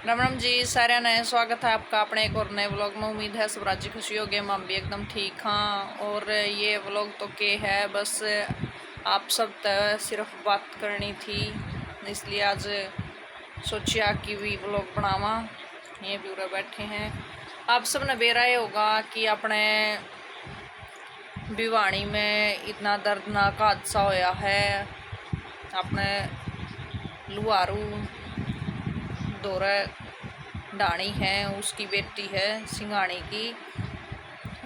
राम राम जी सारे नए स्वागत है आपका अपने एक और नए व्लॉग में। उम्मीद है सब राज्य खुशी होगी, हम भी एकदम ठीक हाँ। और ये व्लॉग तो के है बस आप सब तक सिर्फ बात करनी थी, इसलिए आज सोचिया कि भी व्लॉग बनावा। ये पूरे बैठे हैं, आप सब ने बेरा ये होगा कि अपने भिवानी में इतना दर्दनाक हादसा होया है। अपने लुहारू दौरे डाणी है, उसकी बेटी है सिंघाणी की,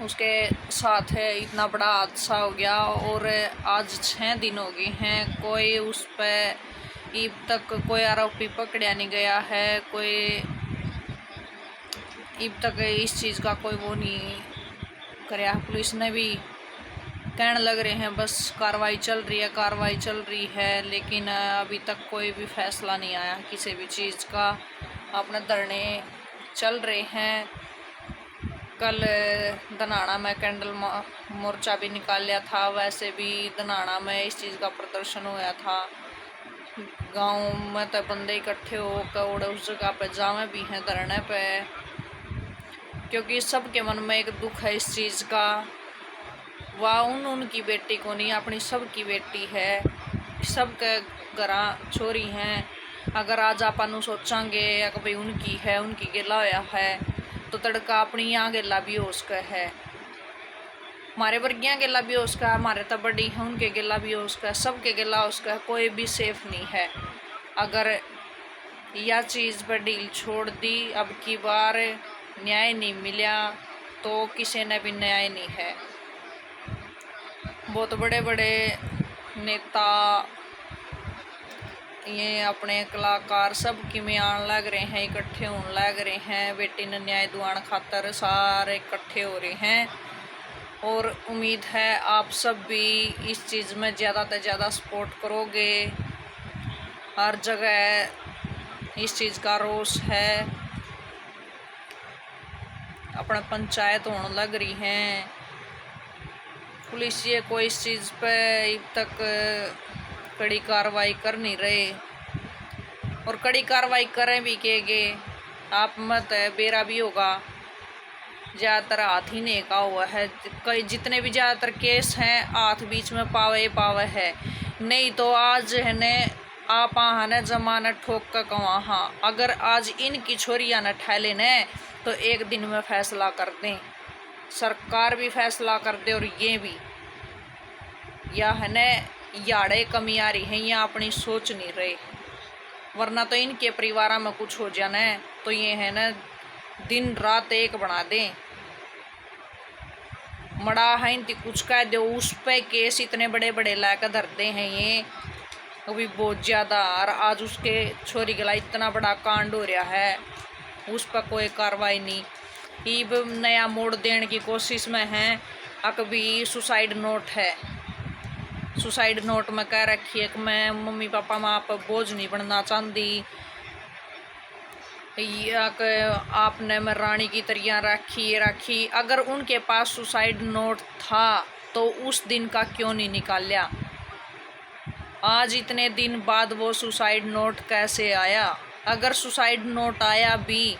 उसके साथ है इतना बड़ा हादसा हो गया। और आज 6 दिन हो गए हैं, कोई उस पर अब तक कोई आरोपी पकड़ा नहीं गया है। कोई अब तक इस चीज़ का कोई वो नहीं कराया। पुलिस ने भी कहने लग रहे हैं बस कार्रवाई चल रही है, कार्रवाई चल रही है, लेकिन अभी तक कोई भी फैसला नहीं आया किसी भी चीज़ का। अपने धरने चल रहे हैं। कल धनाना में कैंडल मोर्चा भी निकाल लिया था, वैसे भी धनाना में इस चीज़ का प्रदर्शन हुआ था। गांव में तो बंदे इकट्ठे होकर उस जगह पे जावे भी हैं धरने पे, क्योंकि सबके मन में एक दुख है इस चीज़ का। वह उनकी बेटी को नहीं, अपनी सबकी बेटी है, सबके घरा छोरी हैं। अगर आज अपन सोचांगे कि भाई उनकी है, उनकी गिला होया है, तो तड़का अपनी यहाँ गिला भी हो सका है, हमारे वर्गियाँ गिला भी हो सका है, हमारे तो बड़ी है उनके गिला भी हो सका है, सबके गिला हो सका है। कोई भी सेफ नहीं है। अगर यह चीज़ पर डील छोड़ दी, अब की बार न्याय नहीं मिला तो किसी ने भी न्याय नहीं है। बहुत बड़े बड़े नेता, ये अपने कलाकार सब किमें आने लग रहे हैं, इकट्ठे होने लग रहे हैं। बेटी ने न्याय दिवाने खातर सारे इकट्ठे हो रहे हैं। और उम्मीद है आप सब भी इस चीज़ में ज़्यादा से ज़्यादा सपोर्ट करोगे। हर जगह इस चीज़ का रोष है। अपना पंचायत होने लग रही हैं, पुलिस ये कोई इस चीज़ पे अब तक कड़ी कार्रवाई कर नहीं रहे। और कड़ी कार्रवाई करें भी केगे आप मत बेरा भी होगा। ज़्यादातर हाथ ही नहीं का हुआ है, कई जितने भी ज़्यादातर केस हैं हाथ बीच में पावे है। नहीं तो आज है ने आप ने जमानत ठोक कर कहा हाँ, अगर आज इनकी छोरियाँ न ठहले ने तो एक दिन में फैसला कर दें, सरकार भी फैसला कर दे। और ये भी या है ने याड़े कमी आ रही है, या अपनी सोच नहीं रहे, वरना तो इनके परिवार में कुछ हो जाना है तो ये है ना दिन रात एक बना दें। मड़ा है इनती कुछ कह दो, उस पे केस इतने बड़े बड़े लाकर धरते हैं ये अभी बहुत ज़्यादा। और आज उसके छोरी गला इतना बड़ा कांड हो रहा है, उस पर कोई कार्रवाई नहीं। अब नया मोड़ देने की कोशिश में है। अकभी सुसाइड नोट है, सुसाइड नोट में कह रखी है कि मैं मम्मी पापा माँ पर बोझ नहीं बनना चाहती, या आपने मैं रानी की तरह राखी। अगर उनके पास सुसाइड नोट था तो उस दिन का क्यों नहीं निकाला? आज इतने दिन बाद वो सुसाइड नोट कैसे आया? अगर सुसाइड नोट आया भी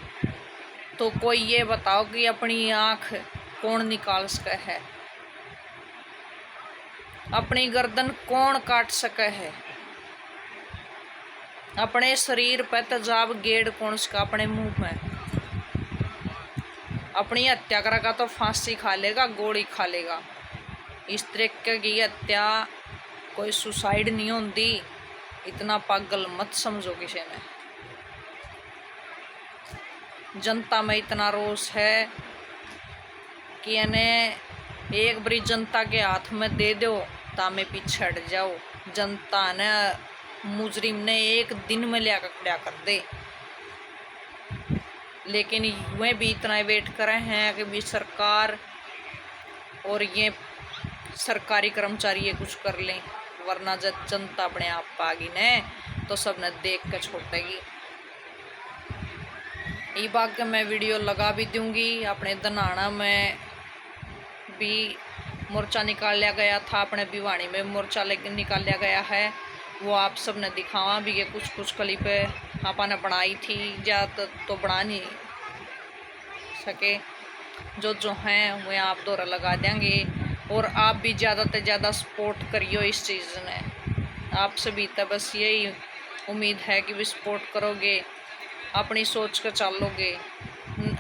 तो कोई ये बताओ कि अपनी आँख कौन निकाल सका है, अपनी गर्दन कौन काट सका है, अपने शरीर पर तेजाब गेड़ कौन सका अपने मुंह में? अपनी हत्या करेगा तो फांसी खा लेगा, गोली खा लेगा। इस तरीके की हत्या कोई सुसाइड नहीं होती। इतना पागल मत समझो किसी ने। जनता में इतना रोष है कि इन्हें एक बारी जनता के हाथ में दे दो तामे पीछे हट जाओ। जनता ने मुजरिम ने एक दिन में लिया खड़ा कर दे, लेकिन वे भी इतना वेट कर रहे हैं कि भी सरकार और ये सरकारी कर्मचारी ये कुछ कर लें, वरना जब जनता अपने आप आ गई ने तो सबने देख कर छोड़ेगी। ये बात मैं वीडियो लगा भी दूंगी। अपने धनाना में भी मोर्चा निकाल लिया गया था, अपने भिवानी में मोर्चा निकाल लिया गया है, वो आप सब ने दिखावा भी ये कुछ क्लिप आपने बनाई थी, ज़्यादा तो बना नहीं सके। जो हैं वो आप दौरा लगा देंगे और आप भी ज़्यादा से ज़्यादा सपोर्ट करियो इस चीज़ ने। आप सभी तक बस यही उम्मीद है कि भी सपोर्ट करोगे, अपनी सोच कर चलोगे।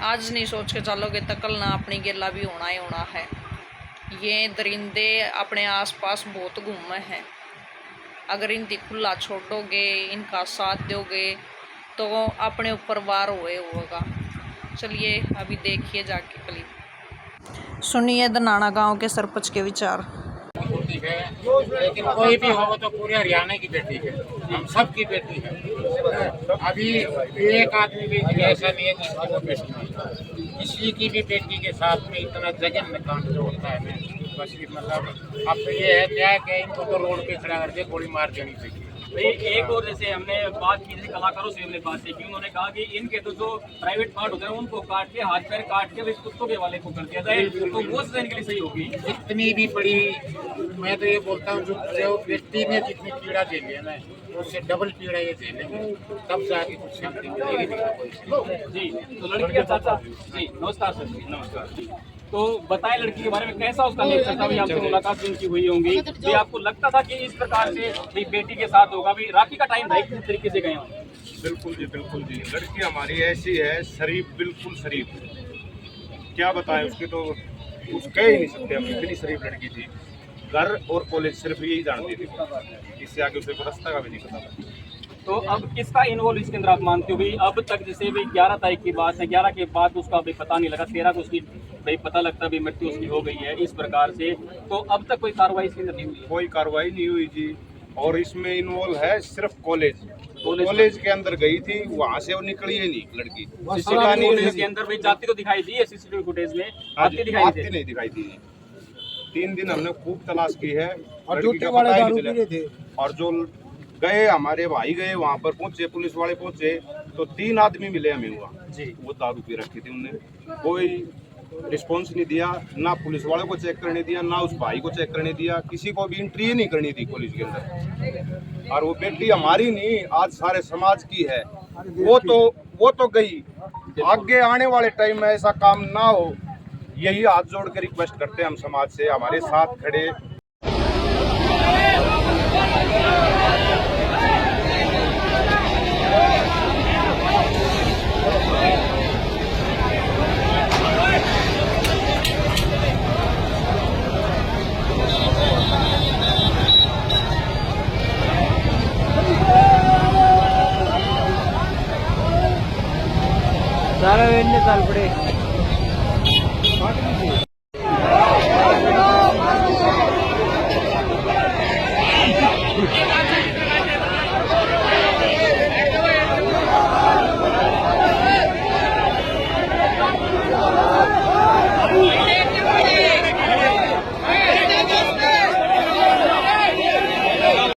आज नहीं सोच के चलोगे तो कल ना अपनी गिला भी होना ही होना है। ये दरिंदे अपने आसपास बहुत घूमे हैं, अगर इनकी खुला छोड़ोगे, इनका साथ दोगे तो अपने ऊपर वार हुए होगा। चलिए अभी देखिए जाके क्लिप सुनिए दनाना गांव के सरपंच के विचार। है, लेकिन कोई भी हो तो पूरे हरियाणा की बेटी है, हम सब की बेटी है। अभी एक आदमी भी ऐसा नहीं है जिसकी वो बेटी नहीं। किसी की भी बेटी के साथ में इतना जघन्य कांड जो होता है ना, बस मतलब अब तो ये है न्याय के इनको तो रोड पे खड़ा करके गोली मार देनी चाहिए। भाई एक और जैसे हमने बात की, जैसे कलाकारों से हमने बात की, उन्होंने कहा कि इनके तो जो प्राइवेट पार्ट होते हैं उनको काट के, हाथ पैर काट के कुत्तों के वाले को कर दिया जाए तो वो सजा इनके लिए सही होगी। जितनी भी बड़ी, मैं तो ये बोलता हूँ जो व्यक्ति ने जितनी पीड़ा झेली है ना, उससे डबल पीड़ा ये झेलेंगे, तब जाके कुछ शांति मिलेगी। जी तो लड़की का चाचा जी, नमस्कार सर जी। नमस्कार। तो बताएं लड़की के बारे में, कैसा उसका नेचर था? भी आपसे मुलाकात उनकी हुई होंगी, भी आपको लगता था कि इस प्रकार से भी बेटी के साथ होगा? भी राखी का टाइम था, किस तरीके से गए हो? बिल्कुल जी, बिल्कुल जी। लड़की हमारी ऐसी है, शरीफ, बिल्कुल शरीफ। क्या बताएं उसके तो कुछ कह ही नहीं सकते हम, इतनी शरीफ लड़की थी। घर और कॉलेज सिर्फ यही जानती थी, इससे आगे उसे रास्ता का भी नहीं पता था। तो अब किसका इन्वॉल्व इसके अंदर आप मानते हो? भाई अब तक जैसे भी 11 तारीख की बात है, 11 के बाद उसका अभी पता नहीं लगा, 13 को उसकी भाई पता लगता भी मृत्यु उसकी हो गई है इस प्रकार से, तो अब तक कोई कार्रवाई इसके अंदर नहीं हुई? कोई कार्रवाई नहीं हुई जी। और इसमें इन्वॉल्व है सिर्फ कॉलेज के अंदर गई थी, वहाँ से वो निकली ही नहीं लड़की। सीसीटीवी के अंदर भाई जाती तो दिखाई दी है, सीसीटीवी फुटेज में आती दिखाई नहीं दिखाई दी। 3 दिन हमने खूब तलाश की है और ड्यूटी वाले दारू पी रहे थे। और जो गए, हमारे भाई गए, वहाँ पर पहुंचे, पुलिस वाले पहुंचे तो 3 आदमी मिले हमें वहाँ जी। वो दारू पी रखी थी, उनने कोई रिस्पॉन्स नहीं दिया, ना पुलिस वालों को चेक करने दिया, ना उस भाई को चेक करने दिया, किसी को भी एंट्री नहीं करनी थी कॉलेज के अंदर। और वो बेटी हमारी नहीं, आज सारे समाज की है। वो तो गई। आगे आने वाले टाइम में ऐसा काम ना हो, यही हाथ जोड़ कर रिक्वेस्ट करते हैं हम समाज से, हमारे साथ खड़े। सारा वेन्ने साल पड़े